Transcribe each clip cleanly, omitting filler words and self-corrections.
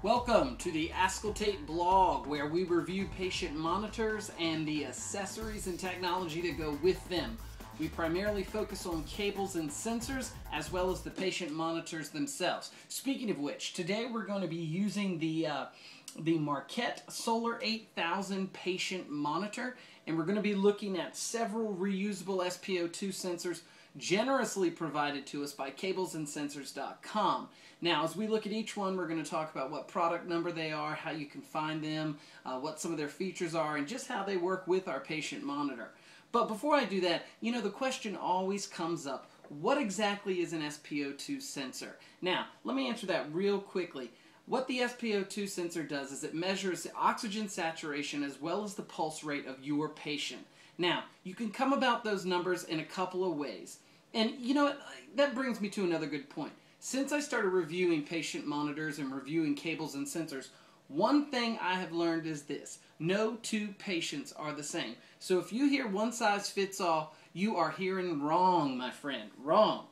Welcome to the Ascoltate blog, where we review patient monitors and the accessories and technology that go with them. We primarily focus on cables and sensors, as well as the patient monitors themselves. Speaking of which, today we're going to be using the Marquette Solar 8000 patient monitor, and we're going to be looking at several reusable SpO2 sensors generously provided to us by cablesandsensors.com. Now, as we look at each one, we're going to talk about what product number they are, how you can find them, what some of their features are, and just how they work with our patient monitor. But before I do that, you know, the question always comes up, what exactly is an SpO2 sensor? Now, let me answer that real quickly. What the SpO2 sensor does is it measures the oxygen saturation as well as the pulse rate of your patient. Now, you can come about those numbers in a couple of ways. And you know what, that brings me to another good point. Since I started reviewing patient monitors and reviewing cables and sensors, one thing I have learned is this: no two patients are the same. So if you hear one size fits all, you are hearing wrong, my friend, wrong.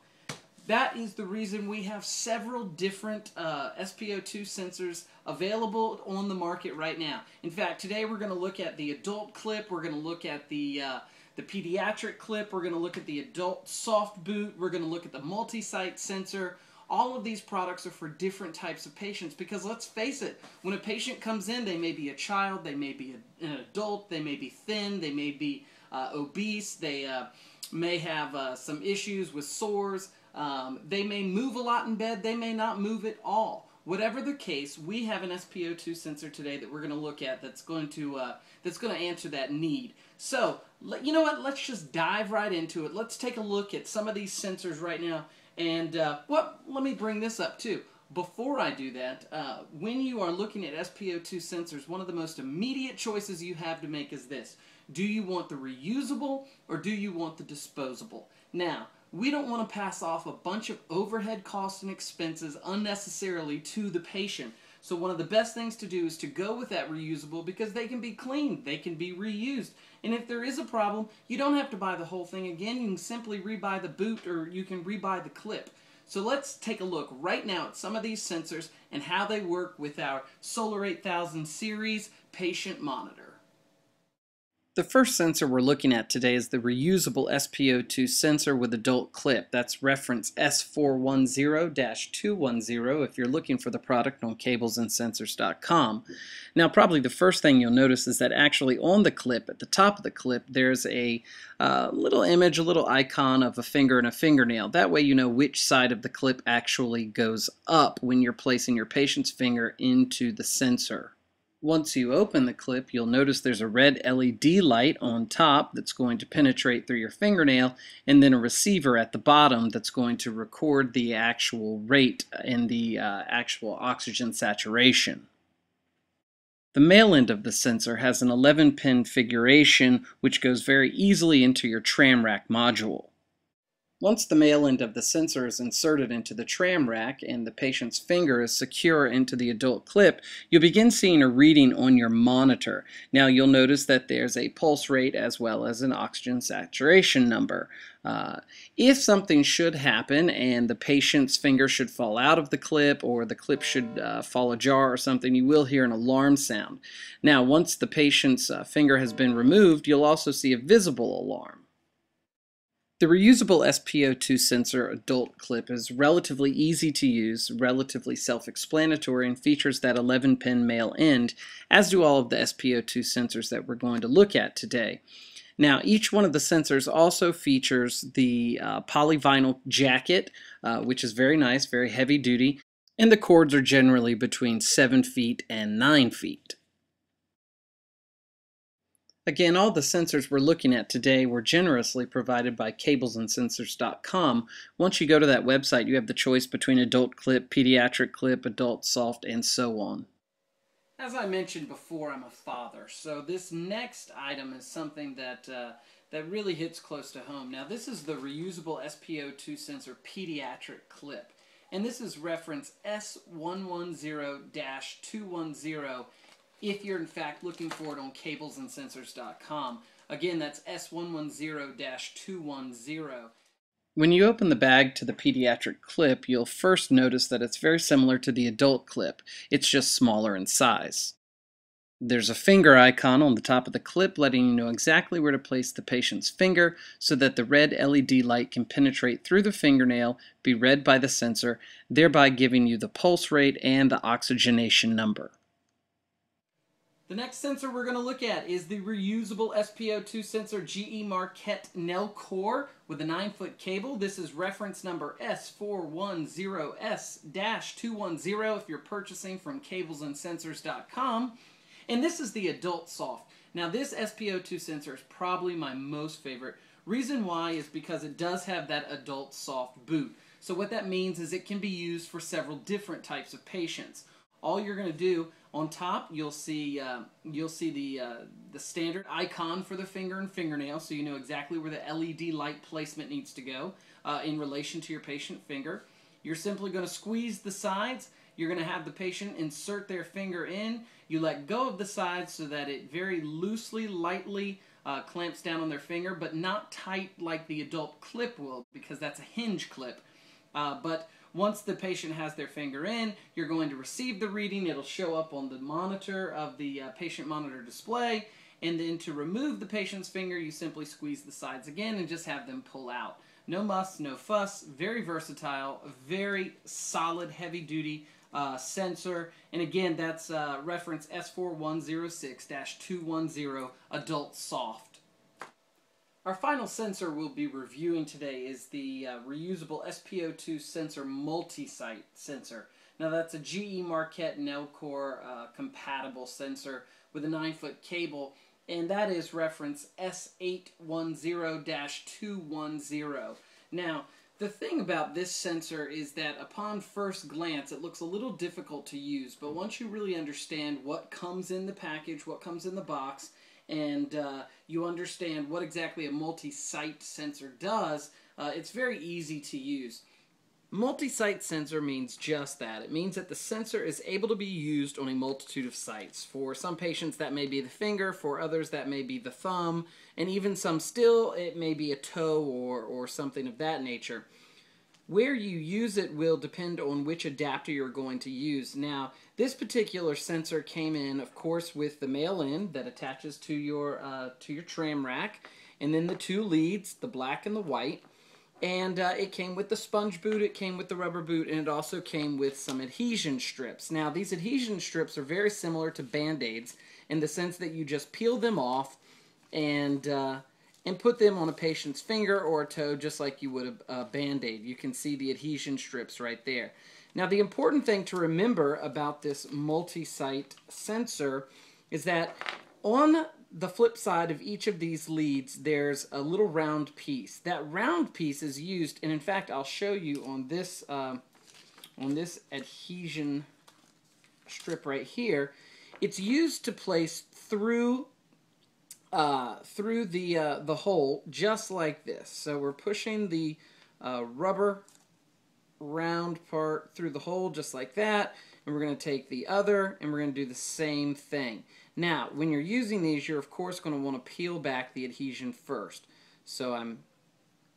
That is the reason we have several different SpO2 sensors available on the market right now. In fact, today we're going to look at the adult clip, we're going to look at the pediatric clip, we're going to look at the adult soft boot, we're going to look at the multi-site sensor. All of these products are for different types of patients, because let's face it, when a patient comes in, they may be a child, they may be an adult, they may be thin, they may be obese, they may have some issues with sores, they may move a lot in bed, they may not move at all. Whatever the case, we have an SpO2 sensor today that we're going to look at that's going to answer that need. So, you know what, let's just dive right into it. Let's take a look at some of these sensors right now. And let me bring this up too. Before I do that, when you are looking at SpO2 sensors, one of the most immediate choices you have to make is this: do you want the reusable or do you want the disposable? Now, we don't want to pass off a bunch of overhead costs and expenses unnecessarily to the patient. So one of the best things to do is to go with that reusable, because they can be cleaned, they can be reused. And if there is a problem, you don't have to buy the whole thing again. You can simply rebuy the boot, or you can rebuy the clip. So let's take a look right now at some of these sensors and how they work with our Solar 8000 series patient monitor. The first sensor we're looking at today is the reusable SpO2 sensor with adult clip. That's reference S410-210 if you're looking for the product on cablesandsensors.com. Now, probably the first thing you'll notice is that actually on the clip, at the top of the clip, there's a little image, a little icon of a finger and a fingernail. That way you know which side of the clip actually goes up when you're placing your patient's finger into the sensor. Once you open the clip, you'll notice there's a red LED light on top that's going to penetrate through your fingernail, and then a receiver at the bottom that's going to record the actual rate and the actual oxygen saturation. The male end of the sensor has an 11-pin configuration, which goes very easily into your tram rack module. Once the male end of the sensor is inserted into the tram rack and the patient's finger is secure into the adult clip, you'll begin seeing a reading on your monitor. Now, you'll notice that there's a pulse rate as well as an oxygen saturation number. If something should happen and the patient's finger should fall out of the clip, or the clip should fall ajar or something, you will hear an alarm sound. Now, once the patient's finger has been removed, you'll also see a visible alarm. The reusable SpO2 sensor adult clip is relatively easy to use, relatively self-explanatory, and features that 11-pin male end, as do all of the SpO2 sensors that we're going to look at today. Now, each one of the sensors also features the polyvinyl jacket, which is very nice, very heavy duty, and the cords are generally between 7 feet and 9 feet. Again, all the sensors we're looking at today were generously provided by cablesandsensors.com. Once you go to that website, you have the choice between adult clip, pediatric clip, adult soft, and so on. As I mentioned before, I'm a father, so this next item is something that really hits close to home. Now, this is the reusable SpO2 sensor pediatric clip, and this is reference S110-210 if you're in fact looking for it on cablesandsensors.com. Again, that's S110-210. When you open the bag to the pediatric clip, you'll first notice that it's very similar to the adult clip. It's just smaller in size. There's a finger icon on the top of the clip letting you know exactly where to place the patient's finger so that the red LED light can penetrate through the fingernail, be read by the sensor, thereby giving you the pulse rate and the oxygenation number. The next sensor we're going to look at is the reusable SpO2 sensor GE Marquette Nellcore with a 9-foot cable. This is reference number S410S-210 if you're purchasing from cablesandsensors.com. And this is the adult soft. Now this SpO2 sensor is probably my most favorite. Reason why is because it does have that adult soft boot. So what that means is it can be used for several different types of patients. All you're going to do on top, you'll see the standard icon for the finger and fingernail, so you know exactly where the LED light placement needs to go in relation to your patient finger. You're simply going to squeeze the sides. You're going to have the patient insert their finger in. You let go of the sides so that it very loosely, lightly clamps down on their finger, but not tight like the adult clip will, because that's a hinge clip. But once the patient has their finger in, you're going to receive the reading. It'll show up on the monitor of the patient monitor display. And then to remove the patient's finger, you simply squeeze the sides again and just have them pull out. No muss, no fuss, very versatile, very solid, heavy-duty sensor. And again, that's reference S4106-210 Adult Soft. Our final sensor we'll be reviewing today is the reusable SpO2 sensor multi-site sensor. Now that's a GE Marquette Nellcore compatible sensor with a 9-foot cable, and that is reference S810-210. Now, the thing about this sensor is that upon first glance it looks a little difficult to use, but once you really understand what comes in the package, what comes in the box, and you understand what exactly a multi-site sensor does, it's very easy to use. Multi-site sensor means just that. It means that the sensor is able to be used on a multitude of sites. For some patients that may be the finger, for others that may be the thumb, and even some still it may be a toe or something of that nature. Where you use it will depend on which adapter you're going to use. Now, this particular sensor came in, of course, with the male end that attaches to your tram rack, and then the two leads, the black and the white. And it came with the sponge boot, it came with the rubber boot, and it also came with some adhesion strips. Now, these adhesion strips are very similar to Band-Aids in the sense that you just peel them off and put them on a patient's finger or a toe just like you would a Band-Aid. You can see the adhesion strips right there. Now, the important thing to remember about this multi-site sensor is that on the flip side of each of these leads, there's a little round piece. That round piece is used, and in fact, I'll show you on this adhesion strip right here. It's used to place through the hole, just like this. So we're pushing the rubber round part through the hole, just like that. And we're going to take the other, and we're going to do the same thing. Now, when you're using these, you're of course going to want to peel back the adhesion first. So I'm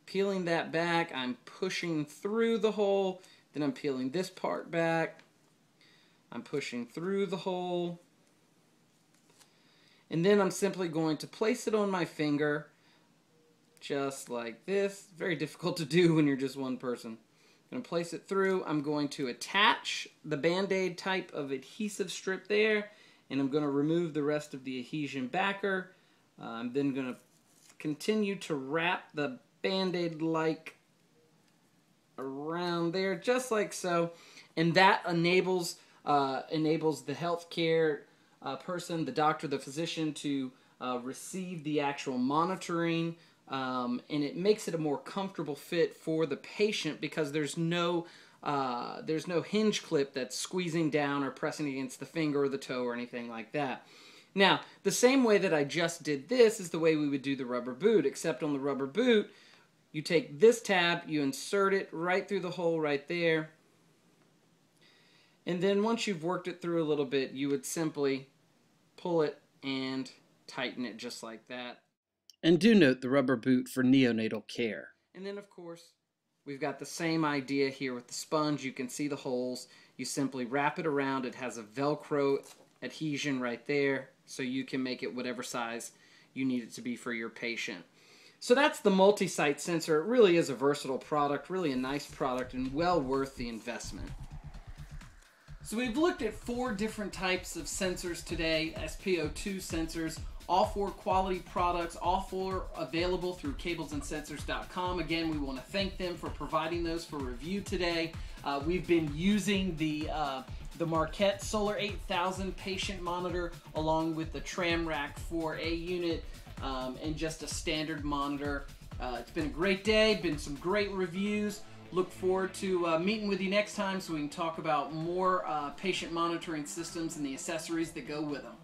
peeling that back, I'm pushing through the hole, then I'm peeling this part back, I'm pushing through the hole, and then I'm simply going to place it on my finger, just like this. Very difficult to do when you're just one person. I'm going to place it through, I'm going to attach the Band-Aid type of adhesive strip there, and I'm going to remove the rest of the adhesion backer. I'm then going to continue to wrap the Band-Aid-like around there, just like so. And that enables the healthcare person, the doctor, the physician, to receive the actual monitoring. And it makes it a more comfortable fit for the patient because there's no hinge clip that's squeezing down or pressing against the finger or the toe or anything like that. Now, the same way that I just did this is the way we would do the rubber boot, except on the rubber boot, you take this tab, you insert it right through the hole right there, and then once you've worked it through a little bit, you would simply pull it and tighten it just like that. And do note the rubber boot for neonatal care. And then, of course, We've got the same idea here with the sponge. You can see the holes. You simply wrap it around. It has a Velcro adhesion right there, so you can make it whatever size you need it to be for your patient. So that's the multi-site sensor. It really is a versatile product, really a nice product, and well worth the investment. So we've looked at 4 different types of sensors today, SpO2 sensors, all 4 quality products, all 4 available through cablesandsensors.com. Again, we want to thank them for providing those for review today. We've been using the Marquette Solar 8000 patient monitor along with the Tramrac 4A unit and just a standard monitor. It's been a great day, been some great reviews. Look forward to meeting with you next time so we can talk about more patient monitoring systems and the accessories that go with them.